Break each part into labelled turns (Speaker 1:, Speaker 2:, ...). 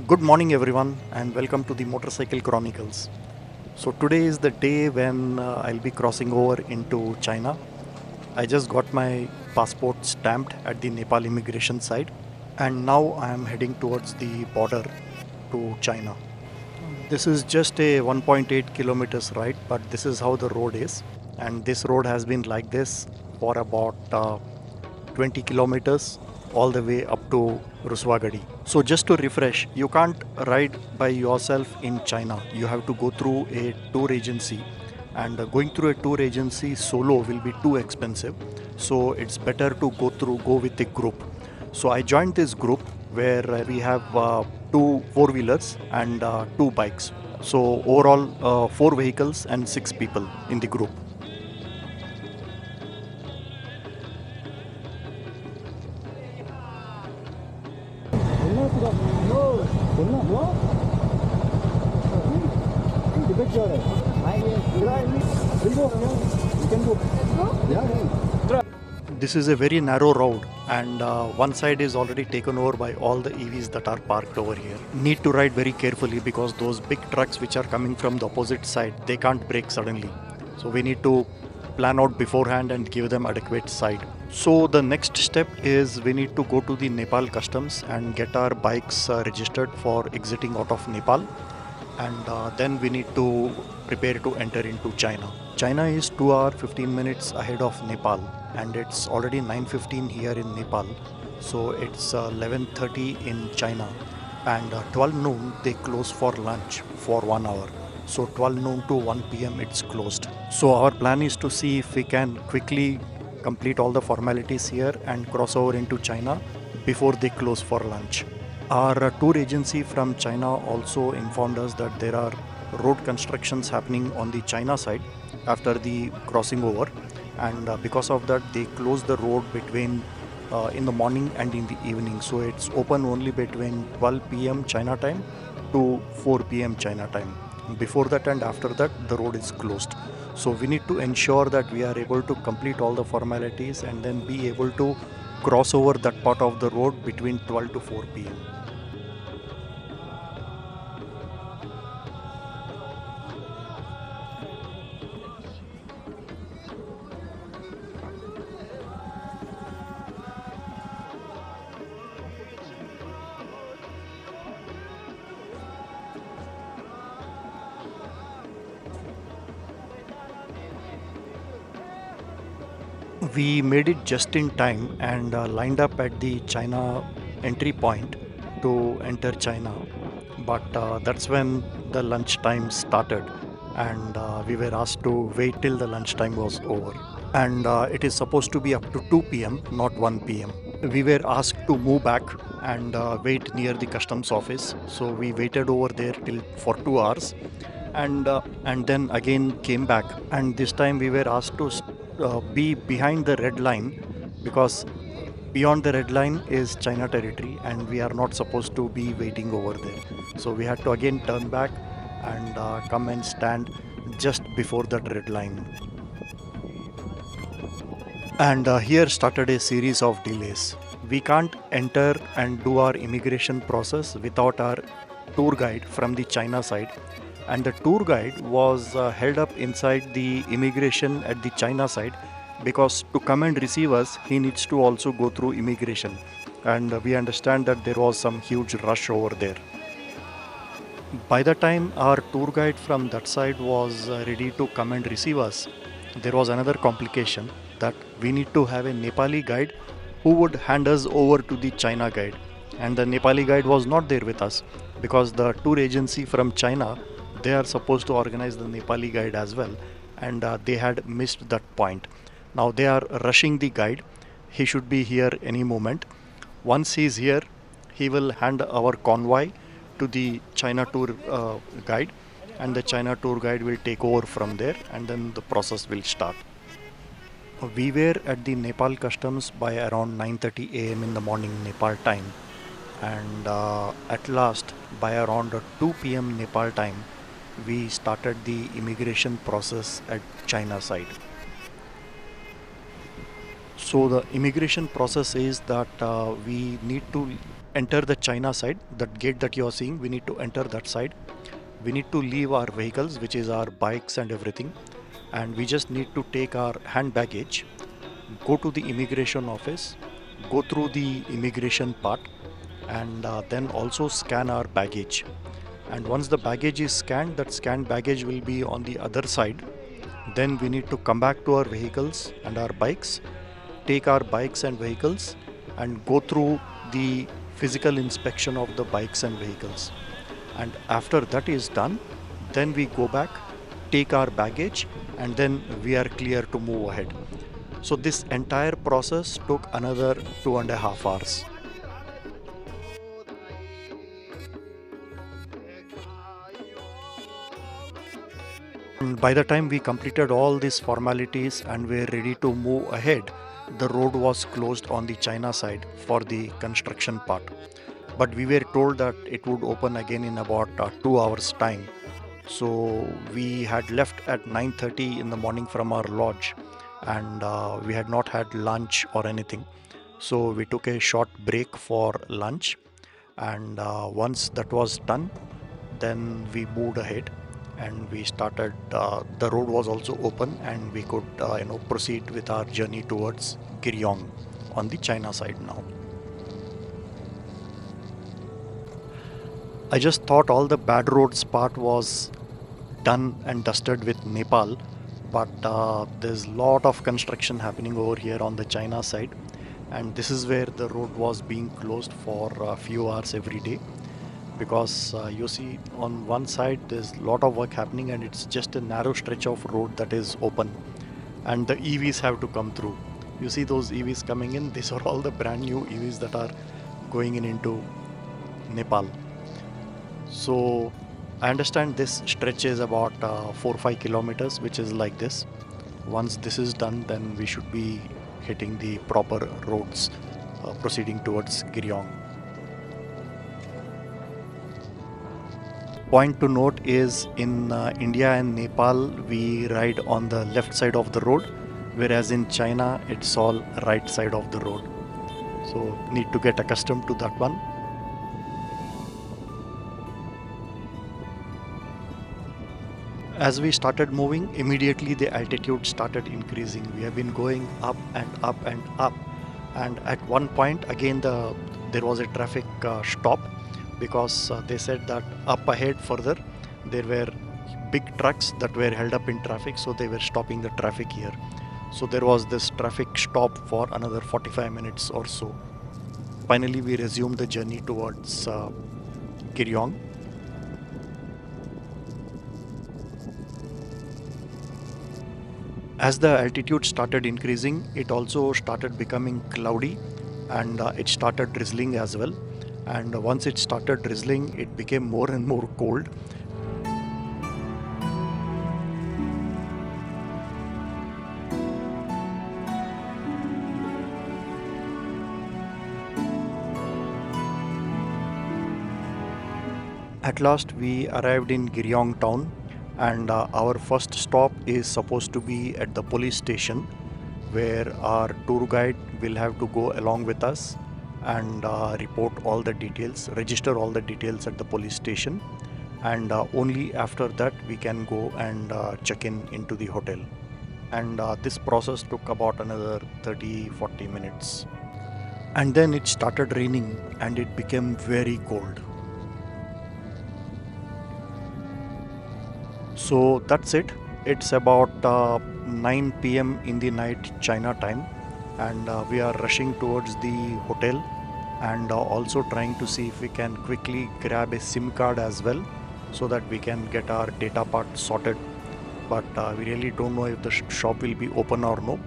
Speaker 1: Good morning, everyone, and welcome to the Motorcycle Chronicles. So, today is the day when I'll be crossing over into China. I just got my passport stamped at the Nepal immigration side, and now I am heading towards the border to China. This is just a 1.8 kilometers ride, but this is how the road is, and this road has been like this for about 20 kilometers all the way up to Ruswagadi. So just to refresh, you can't ride by yourself in China. You have to go through a tour agency, and going through a tour agency solo will be too expensive. So it's better to go with a group. So I joined this group where we have two four-wheelers and two bikes. So overall, four vehicles and six people in the group. This is a very narrow road, and one side is already taken over by all the EVs that are parked over here. Need to ride very carefully because those big trucks which are coming from the opposite side, they can't brake suddenly. So we need to plan out beforehand and give them adequate side. So the next step is we need to go to the Nepal customs and get our bikes registered for exiting out of Nepal, and then we need to prepare to enter into China. China is 2 hours 15 minutes ahead of Nepal, and it's already 9:15 here in Nepal. So it's 11:30 in China, and 12 noon they close for lunch for 1 hour. So 12 noon to 1 p.m. it's closed. So our plan is to see if we can quickly complete all the formalities here and cross over into China before they close for lunch. Our tour agency from China also informed us that there are road constructions happening on the China side after the crossing over, and because of that, they close the road between in the morning and in the evening. So it's open only between 12 p.m. China time to 4 p.m. China time. Before that and after that, the road is closed. So we need to ensure that we are able to complete all the formalities and then be able to cross over that part of the road between 12 to 4 p.m. We made it just in time and lined up at the China entry point to enter China. But that's when the lunch time started, and we were asked to wait till the lunch time was over. And it is supposed to be up to 2 p.m., not 1 p.m. We were asked to move back and wait near the customs office. So we waited over there till for 2 hours, and then again came back. And this time we were asked to be behind the red line because beyond the red line is China territory, and we are not supposed to be waiting over there. So we had to again turn back and come and stand just before that red line. And here started a series of delays. We can't enter and do our immigration process without our tour guide from the China side. And the tour guide was held up inside the immigration at the China side because to come and receive us, he needs to also go through immigration. And we understand that there was some huge rush over there. By the time our tour guide from that side was ready to come and receive us, there was another complication that we need to have a Nepali guide who would hand us over to the China guide. And the Nepali guide was not there with us because the tour agency from China, they are supposed to organize the Nepali guide as well, and they had missed that point. Now they are rushing the guide. He should be here any moment. Once he is here, he will hand our convoy to the China tour guide, and the China tour guide will take over from there, and then the process will start. We were at the Nepal customs by around 9:30 a.m. in the morning Nepal time, and at last by around 2 p.m. Nepal time, we started the immigration process at China side. So the immigration process is that we need to enter the China side, that gate that you are seeing, we need to enter that side. We need to leave our vehicles, which is our bikes and everything, and we just need to take our hand baggage, go to the immigration office, go through the immigration part, and then also scan our baggage. And once the baggage is scanned, that scanned baggage will be on the other side. Then we need to come back to our vehicles and our bikes, take our bikes and vehicles, and go through the physical inspection of the bikes and vehicles. And after that is done, then we go back, take our baggage, and then we are clear to move ahead. So this entire process took another 2.5 hours. And by the time we completed all these formalities and were ready to move ahead, the road was closed on the China side for the construction part. But we were told that it would open again in about 2 hours time. So we had left at 9:30 in the morning from our lodge, and we had not had lunch or anything. So we took a short break for lunch, and once that was done, then we moved ahead and we started. The road was also open, and we could proceed with our journey towards Giryong on the China side now. I just thought all the bad roads part was done and dusted with Nepal, but there's a lot of construction happening over here on the China side, and this is where the road was being closed for a few hours every day, because you see on one side there's a lot of work happening and it's just a narrow stretch of road that is open, and the EVs have to come through. You see those EVs coming in, these are all the brand new EVs that are going in into Nepal. So I understand this stretch is about 4 or 5 kilometers, which is like this. Once this is done, then we should be hitting the proper roads, proceeding towards Giryong. Point to note is in India and Nepal, we ride on the left side of the road, whereas in China, it's all right side of the road. So need to get accustomed to that one. As we started moving, immediately the altitude started increasing. We have been going up and up and up, and at one point again there was a traffic stop, because they said that up ahead further there were big trucks that were held up in traffic, so they were stopping the traffic here. So there was this traffic stop for another 45 minutes or so. Finally we resumed the journey towards Giryong. As the altitude started increasing, it also started becoming cloudy, and it started drizzling as well. And once it started drizzling, it became more and more cold. At last we arrived in Giryong town, and our first stop is supposed to be at the police station, where our tour guide will have to go along with us and report all the details, register all the details at the police station, and only after that we can go and check in into the hotel. And this process took about another 30-40 minutes. And then it started raining and it became very cold. So that's it. It's about 9 p.m. in the night China time, and we are rushing towards the hotel, and also trying to see if we can quickly grab a SIM card as well, so that we can get our data part sorted. But we really don't know if the shop will be open or no,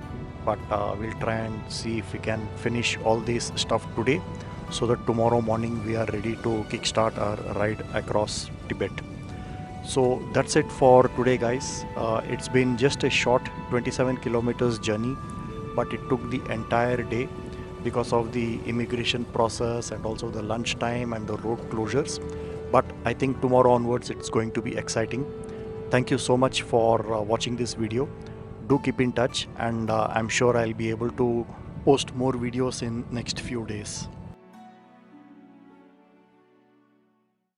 Speaker 1: but we'll try and see if we can finish all this stuff today, so that tomorrow morning we are ready to kickstart our ride across Tibet. So that's it for today, guys. It's been just a short 27 kilometers journey, but it took the entire day because of the immigration process and also the lunch time and the road closures. But I think tomorrow onwards it's going to be exciting. Thank you so much for watching this video. Do keep in touch, and I'm sure I'll be able to post more videos in next few days.